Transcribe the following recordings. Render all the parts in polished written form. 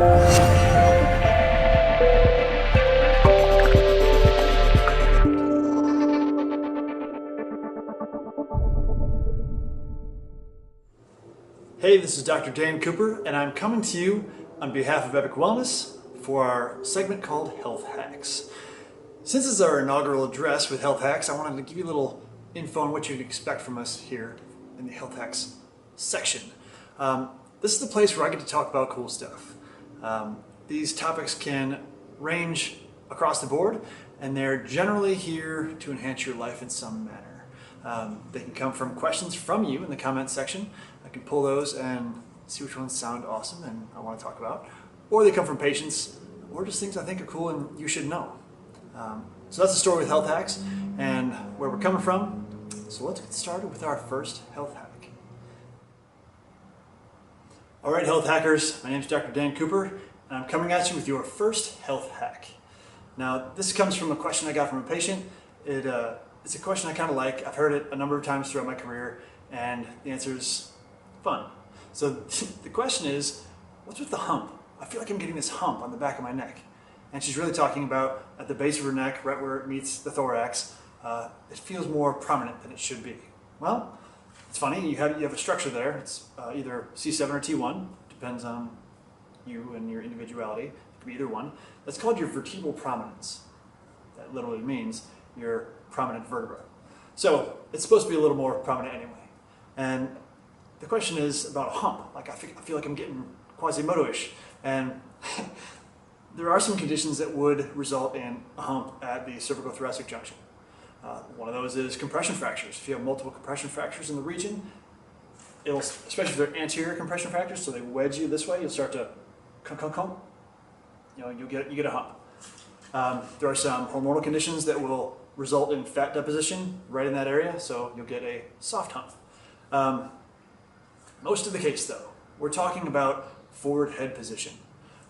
Hey, this is Dr. Dan Cooper, and I'm coming to you on behalf of Epic Wellness for our segment called Health Hacks. Since this is our inaugural address with Health Hacks, I wanted to give you a little info on what you'd expect from us here in the Health Hacks section. This is the place where I get to talk about cool stuff. These topics can range across the board, and they're generally here to enhance your life in some manner. They can come from questions from you in the comments section. I can pull those and see which ones sound awesome and I want to talk about. Or they come from patients, or just things I think are cool and you should know. So that's the story with Health Hacks and where we're coming from. So let's get started with our first health hack. All right, health hackers, my name is Dr. Dan Cooper, and I'm coming at you with your first health hack. Now, this comes from a question I got from a patient. It's a question I kind of like. I've heard it a number of times throughout my career, and the answer is fun. So the question is, what's with the hump? I feel like I'm getting this hump on the back of my neck. And she's really talking about at the base of her neck, right where it meets the thorax. It feels more prominent than it should be. Well, it's funny, you have a structure there. It's either C7 or T1, depends on you and your individuality. It could be either one. That's called your vertebral prominence. That literally means your prominent vertebra. So it's supposed to be a little more prominent anyway. And the question is about a hump. Like I feel like I'm getting Quasimodo-ish. And there are some conditions that would result in a hump at the cervicothoracic junction. One of those is compression fractures. If you have multiple compression fractures in the region, especially if they're anterior compression fractures, so they wedge you this way, you'll start to you get a hump. There are some hormonal conditions that will result in fat deposition right in that area, so you'll get a soft hump. Most of the case though, we're talking about forward head position.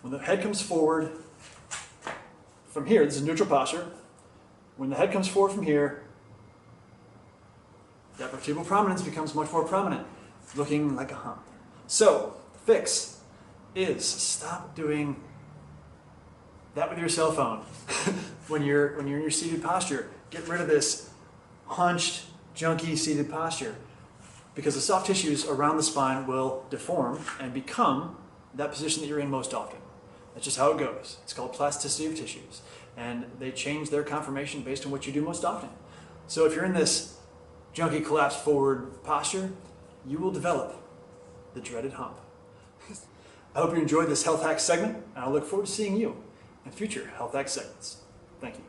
When the head comes forward from here, this is neutral posture. When the head comes forward from here, that vertebral prominence becomes much more prominent, looking like a hump. So, the fix is stop doing that with your cell phone. when you're in your seated posture, get rid of this hunched, junky seated posture, because the soft tissues around the spine will deform and become that position that you're in most often. That's just how it goes. It's called plasticity of tissues. And they change their conformation based on what you do most often. So if you're in this junky collapsed forward posture, you will develop the dreaded hump. I hope you enjoyed this Health Hack segment, and I look forward to seeing you in future Health Hack segments. Thank you.